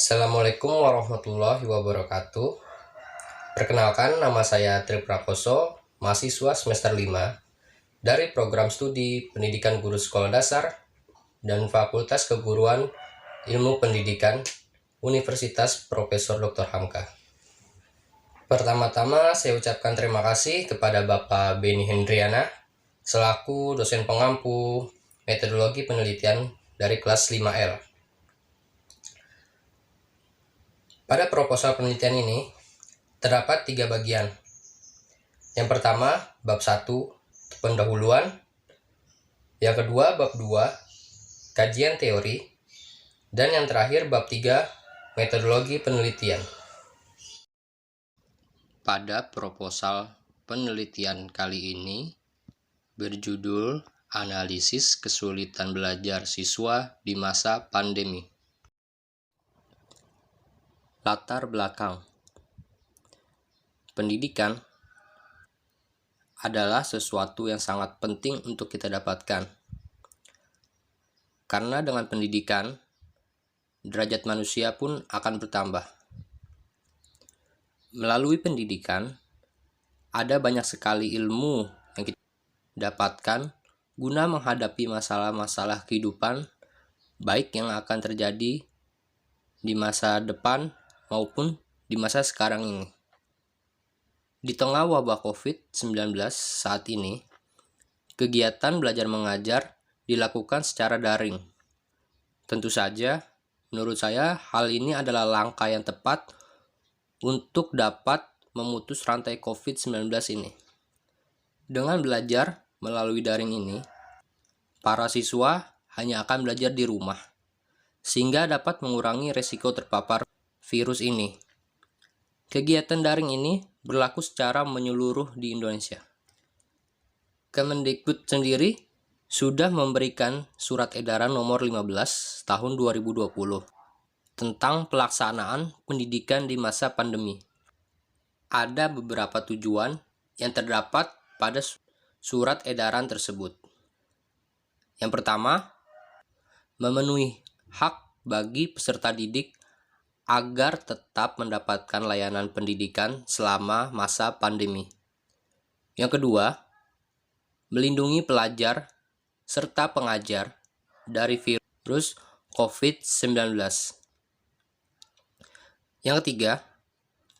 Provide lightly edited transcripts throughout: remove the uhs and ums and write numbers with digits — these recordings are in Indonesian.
Assalamualaikum warahmatullahi wabarakatuh. Perkenalkan, nama saya Tri Prakoso, mahasiswa semester 5 dari program studi Pendidikan Guru Sekolah Dasar dan Fakultas Keguruan Ilmu Pendidikan Universitas Profesor Dr. Hamka. Pertama-tama saya ucapkan terima kasih kepada Bapak Beni Hendriana selaku dosen pengampu metodologi penelitian dari kelas 5L. Pada proposal penelitian ini terdapat 3 bagian. Yang pertama, bab 1, pendahuluan. Yang kedua, bab 2, kajian teori. Dan yang terakhir, bab 3, metodologi penelitian. Pada proposal penelitian kali ini berjudul Analisis Kesulitan Belajar Siswa di Masa Pandemi. Latar belakang. Pendidikan adalah sesuatu yang sangat penting untuk kita dapatkan. Karena dengan pendidikan, derajat manusia pun akan bertambah. Melalui pendidikan, ada banyak sekali ilmu yang kita dapatkan guna menghadapi masalah-masalah kehidupan, baik yang akan terjadi di masa depan maupun di masa sekarang ini. Di tengah wabah COVID-19 saat ini, kegiatan belajar mengajar dilakukan secara daring. Tentu saja, menurut saya hal ini adalah langkah yang tepat untuk dapat memutus rantai COVID-19 ini. Dengan belajar melalui daring ini, para siswa hanya akan belajar di rumah, sehingga dapat mengurangi resiko terpapar virus ini. Kegiatan daring ini berlaku secara menyeluruh di Indonesia. Kemendikbud sendiri sudah memberikan surat edaran nomor 15 tahun 2020 tentang pelaksanaan pendidikan di masa pandemi. Ada beberapa tujuan yang terdapat pada surat edaran tersebut. Yang pertama, memenuhi hak bagi peserta didik agar tetap mendapatkan layanan pendidikan selama masa pandemi. Yang kedua, melindungi pelajar serta pengajar dari virus COVID-19. Yang ketiga,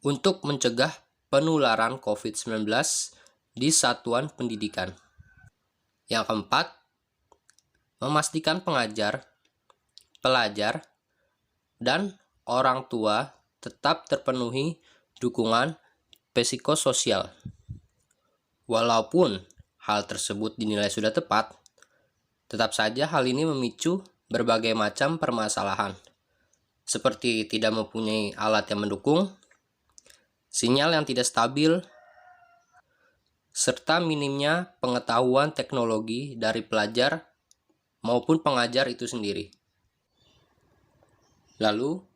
untuk mencegah penularan COVID-19 di satuan pendidikan. Yang keempat, memastikan pengajar, pelajar, dan orang tua tetap terpenuhi dukungan psikososial. Walaupun hal tersebut dinilai sudah tepat, tetap saja hal ini memicu berbagai macam permasalahan, seperti tidak mempunyai alat yang mendukung, sinyal yang tidak stabil, serta minimnya pengetahuan teknologi dari pelajar maupun pengajar itu sendiri. Lalu,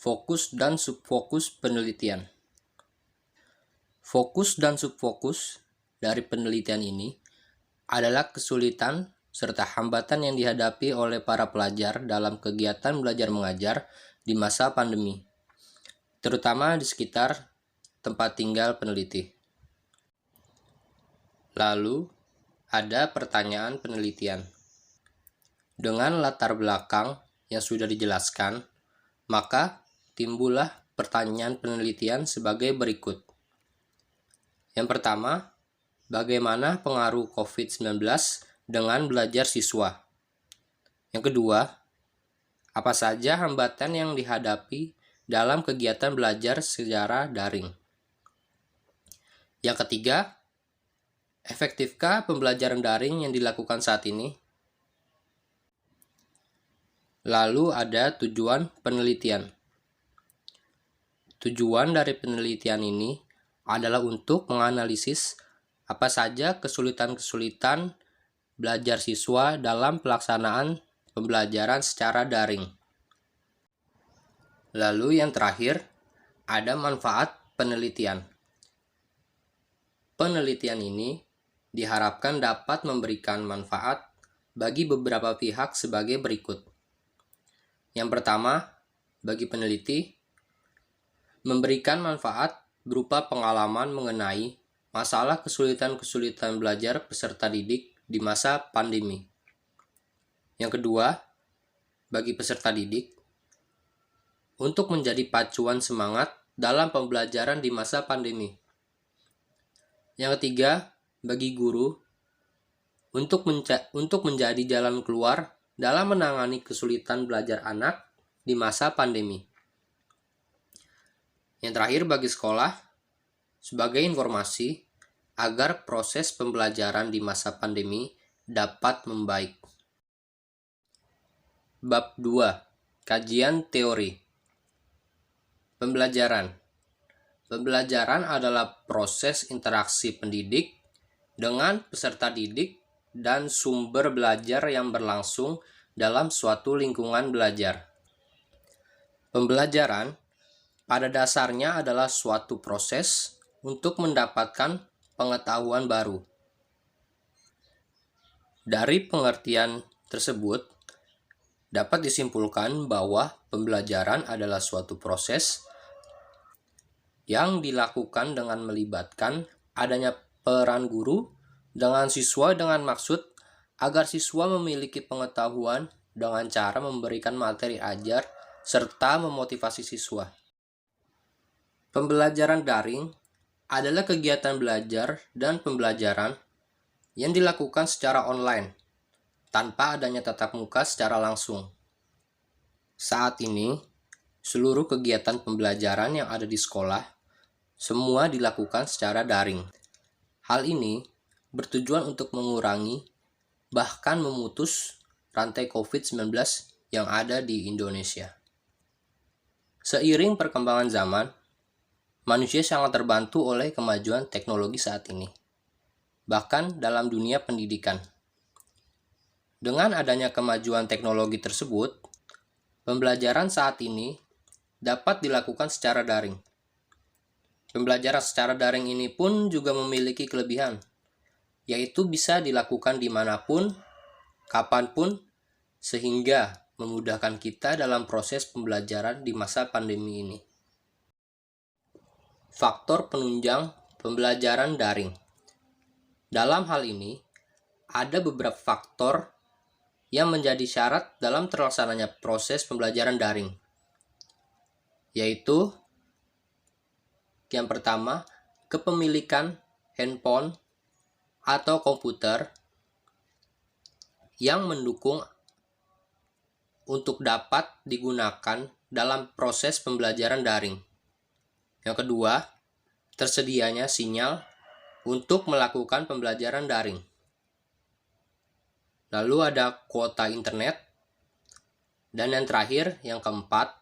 fokus dan subfokus penelitian. Fokus dan subfokus dari penelitian ini adalah kesulitan serta hambatan yang dihadapi oleh para pelajar dalam kegiatan belajar mengajar di masa pandemi, terutama di sekitar tempat tinggal peneliti. Lalu, ada pertanyaan penelitian. Dengan latar belakang yang sudah dijelaskan, maka timbullah pertanyaan penelitian sebagai berikut. Yang pertama, bagaimana pengaruh COVID-19 dengan belajar siswa? Yang kedua, apa saja hambatan yang dihadapi dalam kegiatan belajar secara daring? Yang ketiga, efektifkah pembelajaran daring yang dilakukan saat ini? Lalu ada tujuan penelitian. Tujuan dari penelitian ini adalah untuk menganalisis apa saja kesulitan-kesulitan belajar siswa dalam pelaksanaan pembelajaran secara daring. Lalu yang terakhir, ada manfaat penelitian. Penelitian ini diharapkan dapat memberikan manfaat bagi beberapa pihak sebagai berikut. Yang pertama, bagi peneliti, memberikan manfaat berupa pengalaman mengenai masalah kesulitan-kesulitan belajar peserta didik di masa pandemi. Yang kedua, bagi peserta didik, untuk menjadi pacuan semangat dalam pembelajaran di masa pandemi. Yang ketiga, bagi guru, untuk menjadi jalan keluar dalam menangani kesulitan belajar anak di masa pandemi. Yang terakhir, bagi sekolah, sebagai informasi agar proses pembelajaran di masa pandemi dapat membaik. Bab 2. Kajian teori. Pembelajaran. Pembelajaran adalah proses interaksi pendidik dengan peserta didik dan sumber belajar yang berlangsung dalam suatu lingkungan belajar. Pembelajaran pada dasarnya adalah suatu proses untuk mendapatkan pengetahuan baru. Dari pengertian tersebut, dapat disimpulkan bahwa pembelajaran adalah suatu proses yang dilakukan dengan melibatkan adanya peran guru dengan siswa dengan maksud agar siswa memiliki pengetahuan dengan cara memberikan materi ajar serta memotivasi siswa. Pembelajaran daring adalah kegiatan belajar dan pembelajaran yang dilakukan secara online tanpa adanya tatap muka secara langsung. Saat ini, seluruh kegiatan pembelajaran yang ada di sekolah semua dilakukan secara daring. Hal ini bertujuan untuk mengurangi bahkan memutus rantai COVID-19 yang ada di Indonesia. Seiring perkembangan zaman, manusia sangat terbantu oleh kemajuan teknologi saat ini, bahkan dalam dunia pendidikan. Dengan adanya kemajuan teknologi tersebut, pembelajaran saat ini dapat dilakukan secara daring. Pembelajaran secara daring ini pun juga memiliki kelebihan, yaitu bisa dilakukan dimanapun, kapanpun, sehingga memudahkan kita dalam proses pembelajaran di masa pandemi ini. Faktor penunjang pembelajaran daring. Dalam hal ini, ada beberapa faktor yang menjadi syarat dalam terlaksananya proses pembelajaran daring, yaitu yang pertama, kepemilikan handphone atau komputer yang mendukung untuk dapat digunakan dalam proses pembelajaran daring. Yang kedua, tersedianya sinyal untuk melakukan pembelajaran daring. Lalu ada kuota internet. Dan yang terakhir, yang keempat,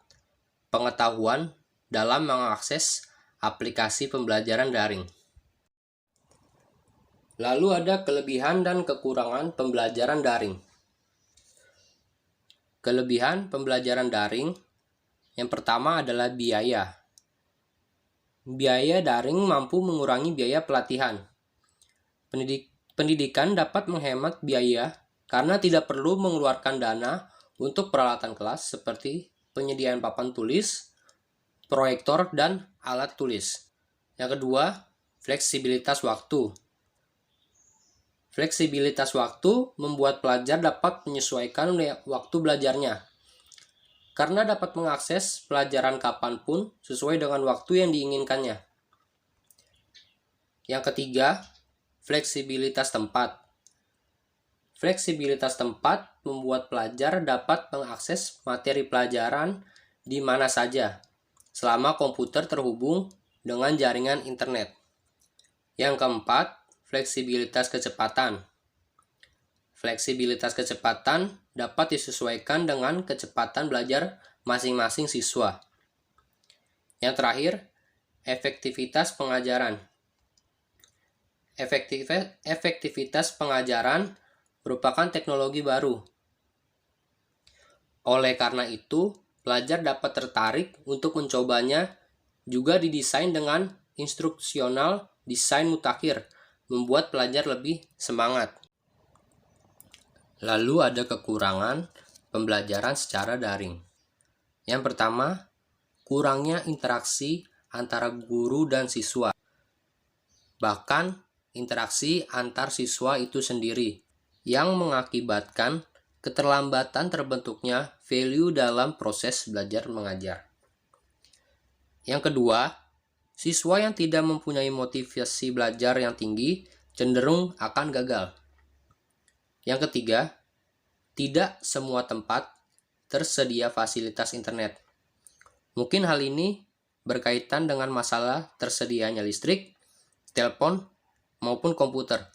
pengetahuan dalam mengakses aplikasi pembelajaran daring. Lalu ada kelebihan dan kekurangan pembelajaran daring. Kelebihan pembelajaran daring yang pertama adalah biaya. Biaya daring mampu mengurangi biaya pelatihan. Pendidikan dapat menghemat biaya karena tidak perlu mengeluarkan dana untuk peralatan kelas seperti penyediaan papan tulis, proyektor, dan alat tulis. Yang kedua, fleksibilitas waktu. Fleksibilitas waktu membuat pelajar dapat menyesuaikan waktu belajarnya, karena dapat mengakses pelajaran kapanpun sesuai dengan waktu yang diinginkannya. Yang ketiga, fleksibilitas tempat. Fleksibilitas tempat membuat pelajar dapat mengakses materi pelajaran di mana saja, selama komputer terhubung dengan jaringan internet. Yang keempat, fleksibilitas kecepatan. Fleksibilitas kecepatan dapat disesuaikan dengan kecepatan belajar masing-masing siswa. Yang terakhir, efektivitas pengajaran. Efektivitas pengajaran merupakan teknologi baru. Oleh karena itu, pelajar dapat tertarik untuk mencobanya, juga didesain dengan instruksional desain mutakhir, membuat pelajar lebih semangat. Lalu ada kekurangan pembelajaran secara daring. Yang pertama, kurangnya interaksi antara guru dan siswa. Bahkan interaksi antar siswa itu sendiri yang mengakibatkan keterlambatan terbentuknya value dalam proses belajar mengajar. Yang kedua, siswa yang tidak mempunyai motivasi belajar yang tinggi cenderung akan gagal. Yang ketiga, tidak semua tempat tersedia fasilitas internet. Mungkin hal ini berkaitan dengan masalah tersedianya listrik, telepon, maupun komputer.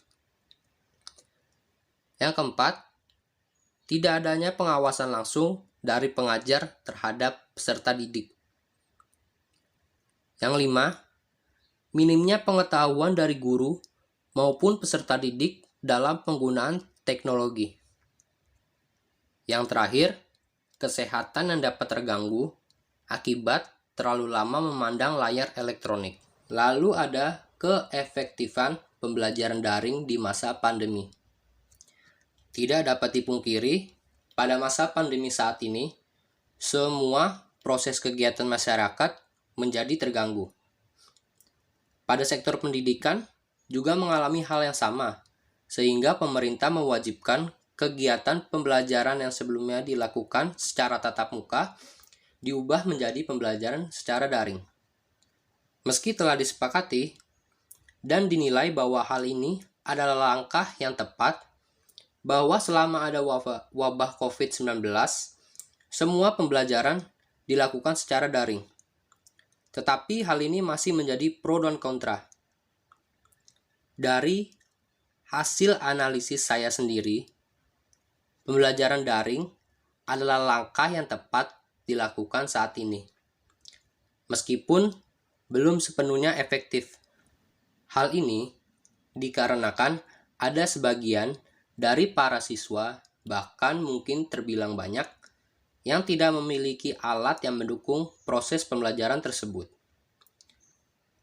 Yang keempat, tidak adanya pengawasan langsung dari pengajar terhadap peserta didik. Yang kelima, minimnya pengetahuan dari guru maupun peserta didik dalam penggunaan teknologi. Yang terakhir, kesehatan yang dapat terganggu akibat terlalu lama memandang layar elektronik. Lalu ada keefektifan pembelajaran daring di masa pandemi. Tidak dapat dipungkiri, pada masa pandemi saat ini, semua proses kegiatan masyarakat menjadi terganggu. Pada sektor pendidikan juga mengalami hal yang sama, sehingga pemerintah mewajibkan kegiatan pembelajaran yang sebelumnya dilakukan secara tatap muka diubah menjadi pembelajaran secara daring. Meski telah disepakati dan dinilai bahwa hal ini adalah langkah yang tepat, bahwa selama ada wabah COVID-19, semua pembelajaran dilakukan secara daring. Tetapi hal ini masih menjadi pro dan kontra. Dari hasil analisis saya sendiri, pembelajaran daring adalah langkah yang tepat dilakukan saat ini. Meskipun belum sepenuhnya efektif. Hal ini dikarenakan ada sebagian dari para siswa, bahkan mungkin terbilang banyak, yang tidak memiliki alat yang mendukung proses pembelajaran tersebut.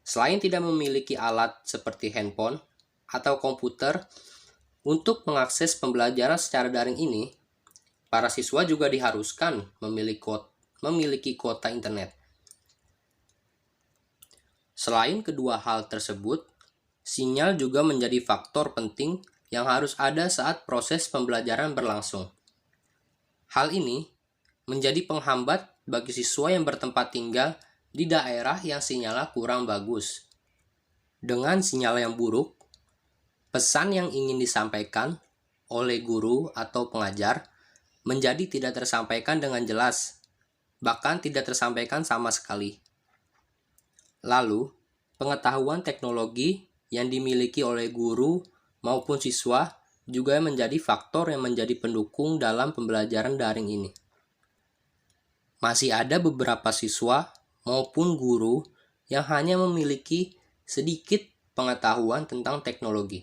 Selain tidak memiliki alat seperti handphone atau komputer untuk mengakses pembelajaran secara daring ini, para siswa juga diharuskan memiliki kuota internet. Selain kedua hal tersebut, sinyal juga menjadi faktor penting yang harus ada saat proses pembelajaran berlangsung. Hal ini menjadi penghambat bagi siswa yang bertempat tinggal di daerah yang sinyalnya kurang bagus. Dengan sinyal yang buruk, pesan yang ingin disampaikan oleh guru atau pengajar menjadi tidak tersampaikan dengan jelas, bahkan tidak tersampaikan sama sekali. Lalu, pengetahuan teknologi yang dimiliki oleh guru maupun siswa juga menjadi faktor yang menjadi pendukung dalam pembelajaran daring ini. Masih ada beberapa siswa maupun guru yang hanya memiliki sedikit pengetahuan tentang teknologi.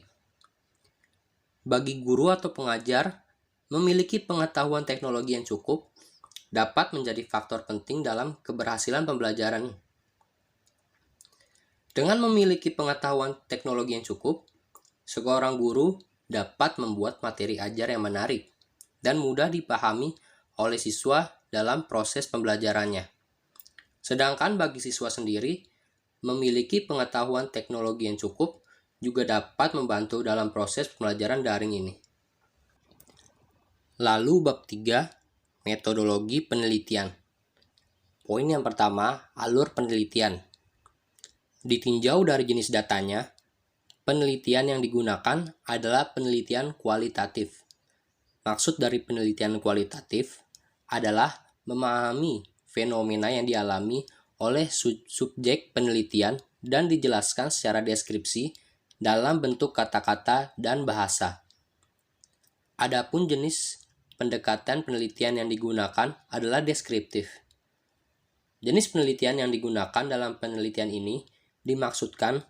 Bagi guru atau pengajar, memiliki pengetahuan teknologi yang cukup dapat menjadi faktor penting dalam keberhasilan pembelajaran. Dengan memiliki pengetahuan teknologi yang cukup, seorang guru dapat membuat materi ajar yang menarik dan mudah dipahami oleh siswa dalam proses pembelajarannya. Sedangkan bagi siswa sendiri, memiliki pengetahuan teknologi yang cukup juga dapat membantu dalam proses pembelajaran daring ini. Lalu bab 3, metodologi penelitian. Poin yang pertama, alur penelitian. Ditinjau dari jenis datanya, penelitian yang digunakan adalah penelitian kualitatif. Maksud dari penelitian kualitatif adalah memahami fenomena yang dialami oleh subjek penelitian dan dijelaskan secara deskripsi dalam bentuk kata-kata dan bahasa. Adapun jenis pendekatan penelitian yang digunakan adalah deskriptif. Jenis penelitian yang digunakan dalam penelitian ini dimaksudkan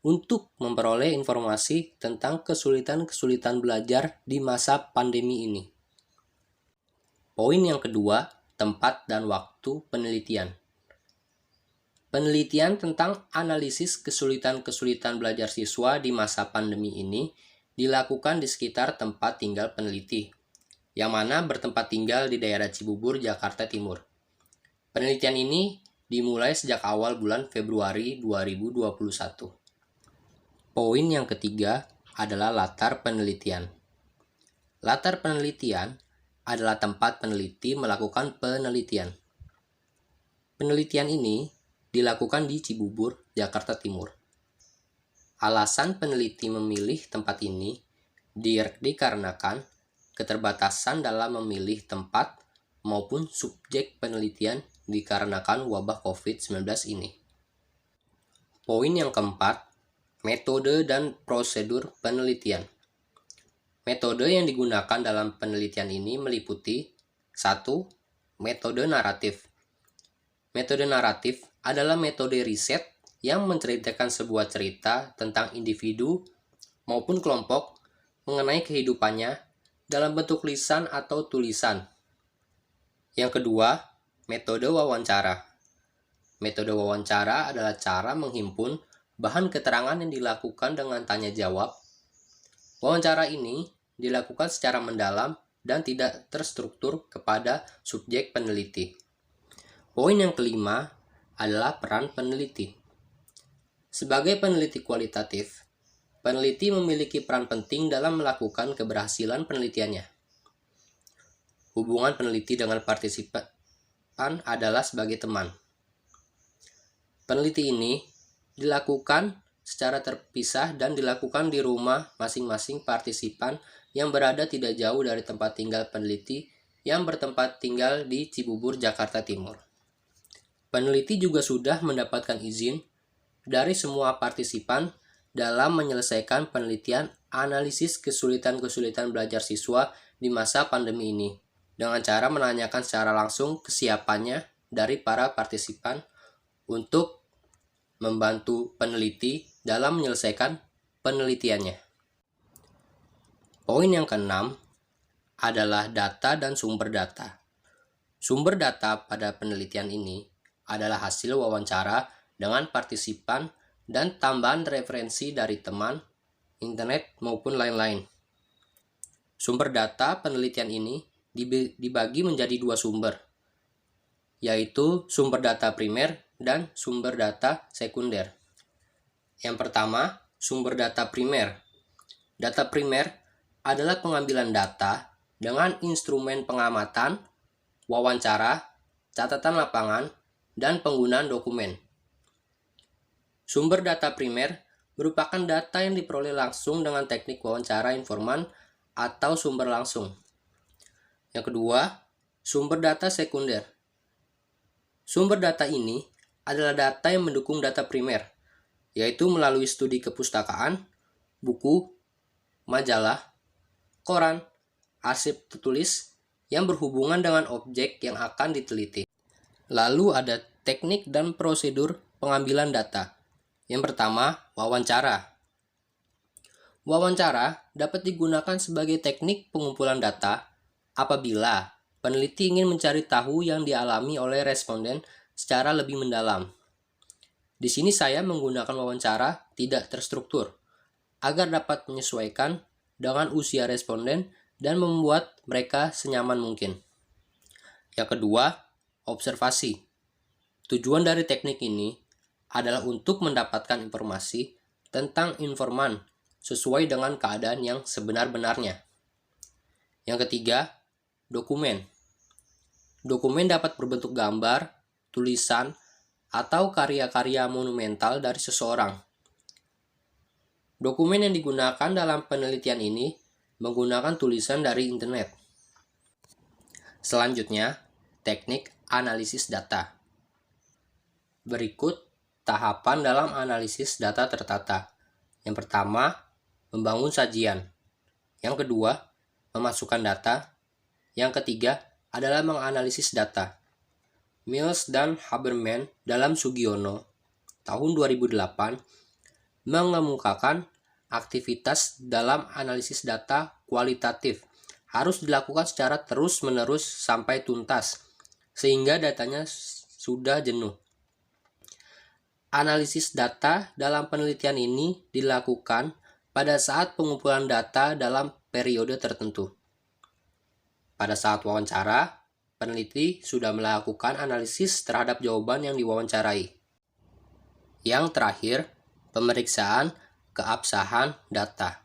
untuk memperoleh informasi tentang kesulitan-kesulitan belajar di masa pandemi ini. Poin yang kedua, tempat dan waktu penelitian. Penelitian tentang analisis kesulitan-kesulitan belajar siswa di masa pandemi ini dilakukan di sekitar tempat tinggal peneliti, yang mana bertempat tinggal di daerah Cibubur, Jakarta Timur. Penelitian ini dimulai sejak awal bulan Februari 2021. Poin yang ketiga adalah latar penelitian. Latar penelitian adalah tempat peneliti melakukan penelitian. Penelitian ini dilakukan di Cibubur, Jakarta Timur. Alasan peneliti memilih tempat ini dikarenakan keterbatasan dalam memilih tempat maupun subjek penelitian dikarenakan wabah COVID-19 ini. Poin yang keempat, metode dan prosedur penelitian. Metode yang digunakan dalam penelitian ini meliputi 1. Metode naratif. Metode naratif adalah metode riset yang menceritakan sebuah cerita tentang individu maupun kelompok mengenai kehidupannya dalam bentuk lisan atau tulisan. Yang kedua, metode wawancara. Metode wawancara adalah cara menghimpun bahan keterangan yang dilakukan dengan tanya jawab. Wawancara ini dilakukan secara mendalam dan tidak terstruktur kepada subjek peneliti. Poin yang kelima adalah peran peneliti. Sebagai peneliti kualitatif, peneliti memiliki peran penting dalam melakukan keberhasilan penelitiannya. Hubungan peneliti dengan partisipan adalah sebagai teman. Peneliti ini dilakukan secara terpisah dan dilakukan di rumah masing-masing partisipan yang berada tidak jauh dari tempat tinggal peneliti yang bertempat tinggal di Cibubur, Jakarta Timur. Peneliti juga sudah mendapatkan izin dari semua partisipan dalam menyelesaikan penelitian analisis kesulitan-kesulitan belajar siswa di masa pandemi ini dengan cara menanyakan secara langsung kesiapannya dari para partisipan untuk membantu peneliti dalam menyelesaikan penelitiannya. Poin yang keenam adalah data dan sumber data. Sumber data pada penelitian ini adalah hasil wawancara dengan partisipan dan tambahan referensi dari teman, internet, maupun lain-lain. Sumber data penelitian ini dibagi menjadi dua sumber, yaitu sumber data primer dan sumber data sekunder. Yang pertama, sumber data primer. Data primer adalah pengambilan data dengan instrumen pengamatan, wawancara, catatan lapangan, dan penggunaan dokumen. Sumber data primer merupakan data yang diperoleh langsung dengan teknik wawancara informan atau sumber langsung. Yang kedua, sumber data sekunder. Sumber data ini adalah data yang mendukung data primer, yaitu melalui studi kepustakaan, buku, majalah, koran, arsip tertulis yang berhubungan dengan objek yang akan diteliti. Lalu ada teknik dan prosedur pengambilan data. Yang pertama, wawancara. Wawancara dapat digunakan sebagai teknik pengumpulan data apabila peneliti ingin mencari tahu yang dialami oleh responden secara lebih mendalam. Di sini saya menggunakan wawancara tidak terstruktur agar dapat menyesuaikan dengan usia responden dan membuat mereka senyaman mungkin. Yang kedua, observasi. Tujuan dari teknik ini adalah untuk mendapatkan informasi tentang informan sesuai dengan keadaan yang sebenar-benarnya. Yang ketiga, dokumen. Dokumen dapat berbentuk gambar, tulisan, atau karya-karya monumental dari seseorang. Dokumen yang digunakan dalam penelitian ini menggunakan tulisan dari internet. Selanjutnya, teknik analisis data. Berikut tahapan dalam analisis data tertata. Yang pertama, membangun sajian. Yang kedua, memasukkan data. Yang ketiga adalah menganalisis data. Mills dan Haberman dalam Sugiono tahun 2008 mengemukakan aktivitas dalam analisis data kualitatif harus dilakukan secara terus-menerus sampai tuntas, sehingga datanya sudah jenuh. Analisis data dalam penelitian ini dilakukan pada saat pengumpulan data dalam periode tertentu. Pada saat wawancara, peneliti sudah melakukan analisis terhadap jawaban yang diwawancarai. Yang terakhir, pemeriksaan keabsahan data.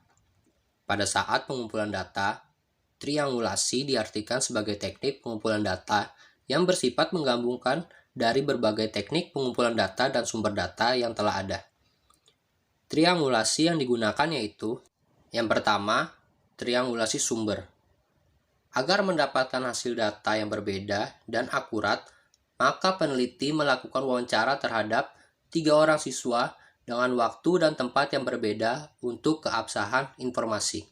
Pada saat pengumpulan data, triangulasi diartikan sebagai teknik pengumpulan data yang bersifat menggabungkan dari berbagai teknik pengumpulan data dan sumber data yang telah ada. Triangulasi yang digunakan yaitu: yang pertama, triangulasi sumber. Agar mendapatkan hasil data yang berbeda dan akurat, maka peneliti melakukan wawancara terhadap 3 orang siswa dengan waktu dan tempat yang berbeda untuk keabsahan informasi.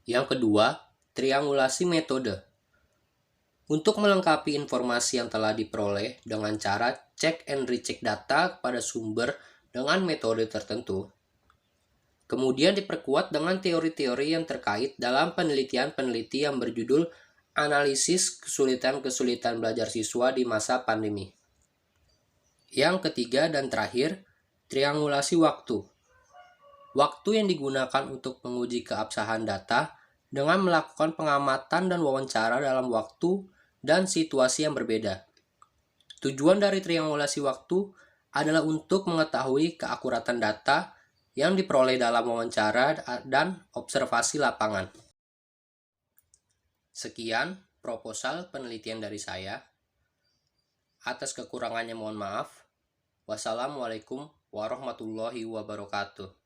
Yang kedua, triangulasi metode. Untuk melengkapi informasi yang telah diperoleh dengan cara check and recheck data pada sumber dengan metode tertentu, kemudian diperkuat dengan teori-teori yang terkait dalam penelitian peneliti yang berjudul Analisis Kesulitan-kesulitan Belajar Siswa di Masa Pandemi. Yang ketiga dan terakhir, triangulasi waktu. Waktu yang digunakan untuk menguji keabsahan data dengan melakukan pengamatan dan wawancara dalam waktu dan situasi yang berbeda. Tujuan dari triangulasi waktu adalah untuk mengetahui keakuratan data yang diperoleh dalam wawancara dan observasi lapangan. Sekian proposal penelitian dari saya. Atas kekurangannya mohon maaf. Wassalamualaikum warahmatullahi wabarakatuh.